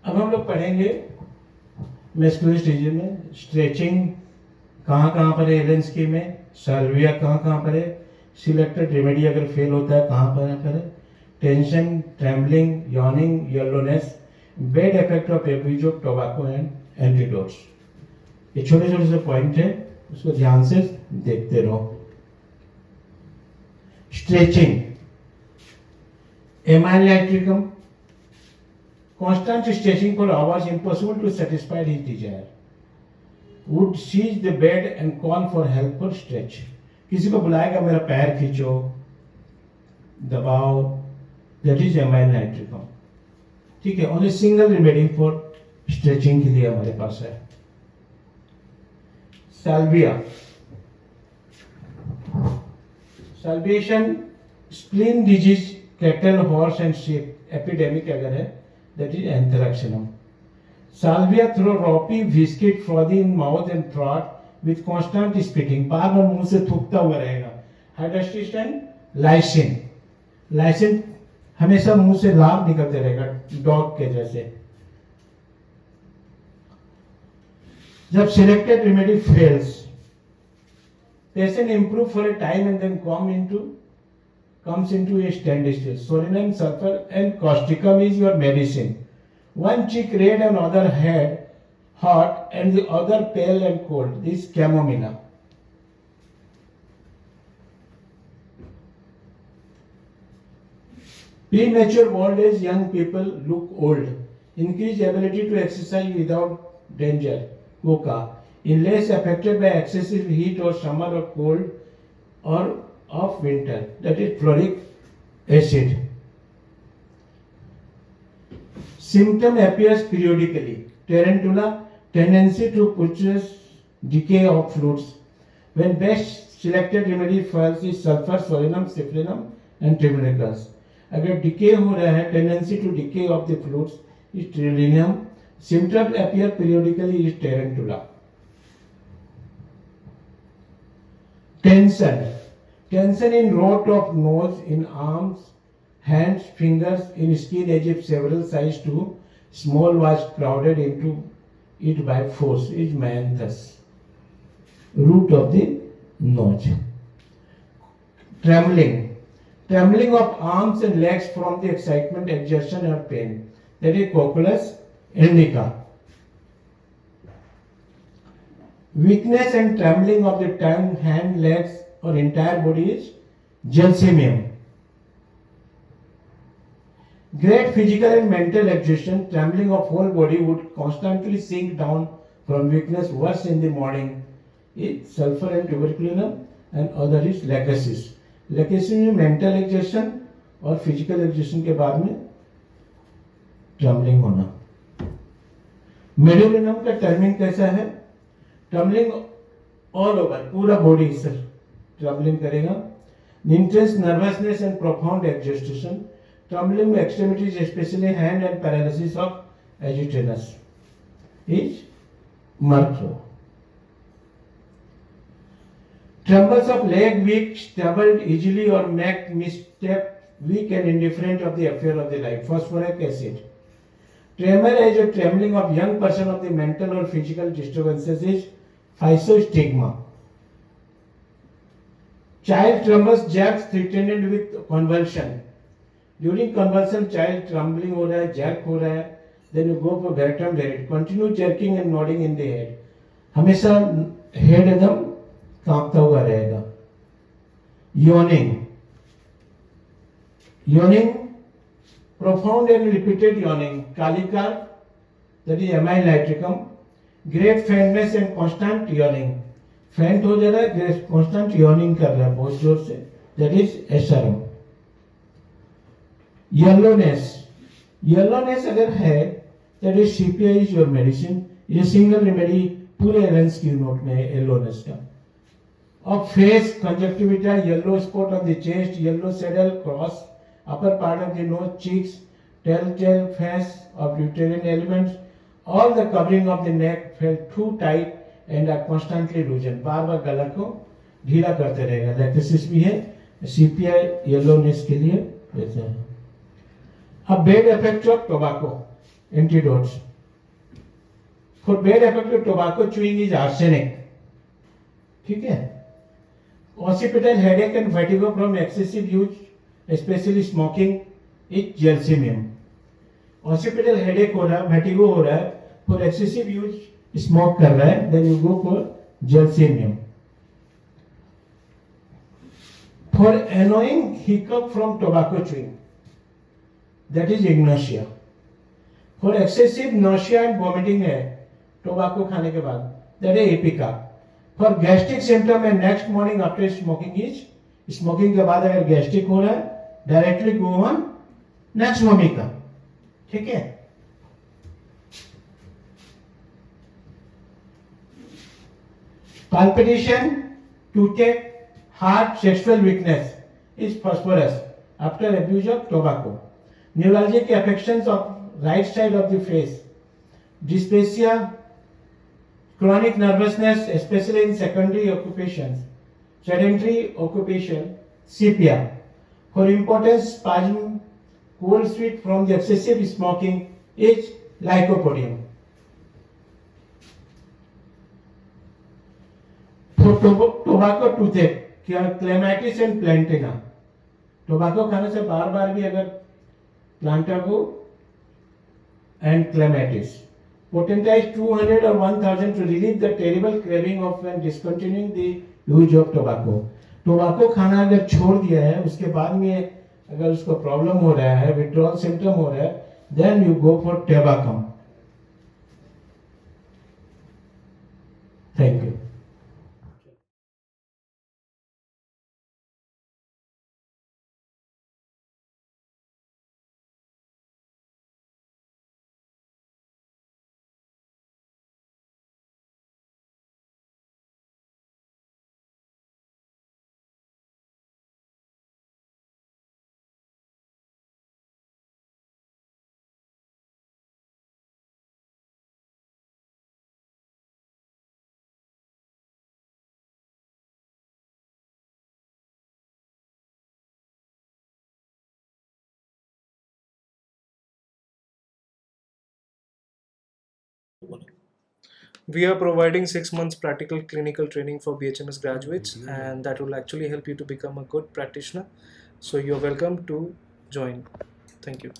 अब हम लोग पढ़ेंगे मस्कुलर स्टेज में स्ट्रेचिंग कहाँ कहाँ पर है, एलन स्कीम में साल्विया कहाँ कहाँ पर है, सिलेक्टेड रेमेडी अगर फेल होता है कहाँ पर है, tension, trembling, yawning, yellowness, bad effect of abuse of tobacco and antidotes. ये छोटे छोटे से पॉइंट है, उसको ध्यान से देखते रहो। Stretching, amyl nitricum, constant stretching for hours impossible to satisfy his desire, would seize the bed and call for help for stretch। किसी को बुलाएगा मेरा पैर खींचो, दबाओ, that is amyl nitricum। ठीक है, only single remedy for stretching के लिए हमारे पास है। Salvia, salvation, spleen disease, cattle, horse and sheep epidemic अगर है, that is anthraxinum। Salvia through ropey, viscid, frothy in mouth and throat with constant spitting, बार बार मुंह से थूकता हुआ रहेगा। हाइड्रोस्टिशन, लाइसिन, लाइसिन हमेशा मुंह से लाभ निकलते रहेगा डॉग के जैसे। जब selected remedy fails, patient improve for a time and then comes into a standstill। Solinum, sulfur and causticum is your medicine। One cheek red and other head hot and the other pale and cold, this chamomilla। Premature old age, young people look old। Increased ability to exercise without danger, coca। In less affected by excessive heat or summer or cold or of winter, that is fluoric acid। Symptom appears periodically, tarantula, tendency to purchase, decay of fluids। When best selected remedy fails is sulfur, solinum, cyprinum and turmericus। अगर decay हो रहा है, tendency to decay of the fluids is trillium। Symptoms appear periodically is tarantula। Tension, tension in root of nose, in arms, hands, fingers, in skin as if several size too small was crowded into it by force, is Myanthus, root of the nose। Trembling, trembling of arms and legs from the excitement, exertion or pain, that is Cocculus indica। Weakness and trembling of the tongue, hand, legs or entire body is Gelsemium। Great physical and mental exhaustion, trembling of whole body, would constantly sink down from weakness, worse in the morning, is sulfur and tuberculinum and other is lachesis। lachesis में mental exhaustion और physical exhaustion के बाद में trembling होना। मेडुलिनम का टर्मिंग कैसा है? ट्रम्बलिंग ऑल ओवर, पूरा बॉडी सर ट्रम्बलिंग करेगा। Intense nervousness and profound exhaustion, trembling में extremities especially hand and paralysis of agitans is marked. Trembles of leg weak, stumbled easily और make misstep, weak and indifferent of the affair of the life, phosphoric acid. Tremor is a trembling of young person of the mental or physical disturbances is physostigma। Child tremors, jerks threatened with convulsion। During convulsion, child trembling हो रहा है, jerk हो रहा है, then you go for Bertram Verret, continue jerking and nodding in the head। हमेशा head एकदम कांपता हुआ रहेगा। Yawning, yawning, profound and repeated yawning, Kalika, that is amyl nitricum। Great faintness and constant yawning, faint हो जा रहा है, constant yawning कर रहा है बहुत जोर से, that is SRM। Yellowness, yellowness अगर है, that is CPI is your medicine। ये सिंगल रेमेडी पूरे एलेंस की नोट में है येलोनेस का। Of face, conjunctiva, yellow spot on the chest, yellow saddle, cross, upper part of the nose, cheeks, telltale face of uterine elements, all the covering of the neck felt too tight and are constantly loosened। बार बार गला को ढीला करते रहेगा। लैक्टिसिस भी है, CPI yellowness के लिए वैसे है। अब bad effect of tobacco, antidotes. For bad effect of tobacco chewing is arsenic. ठीक है? Occipital headache and vertigo from excessive use, especially smoking, is geranium. Occipital headache हो रहा है, vertigo हो रहा है, for excessive use, smoke कर रहा है, then you go for geranium. For annoying hiccup from tobacco chewing, that is agnosia. For excessive nausea and vomiting है tobacco खाने के बाद, that is epica. For gastric symptom and next morning after smoking is, smoking के बाद अगर gastric हो रहा है, directly go on next vomica. ठीक है? Palpitation, toothache, heart, sexual weakness is phosphorus after abuse of tobacco. Neuralgic affections of right side of the face, dysphagia, chronic nervousness, especially in secondary occupations, sedentary occupation, sepia. For impotence, spasm, cold sweat from the excessive smoking is lycopodium. For tobacco toothache, clematis and plantina. Tobacco खाने से बार बार भी अगर plantar को and clematis. Potentize 200 or 1000 to relieve the terrible craving of when discontinuing the use of tobacco. Tobacco खाना अगर छोड़ दिया है उसके बाद में अगर उसको प्रॉब्लम हो रहा है, withdrawal symptom हो रहा है, then you go for tabacum. Thank you. We are providing 6 months practical clinical training for BHMS graduates, and that will actually help you to become a good practitioner. So you're welcome to join. Thank you.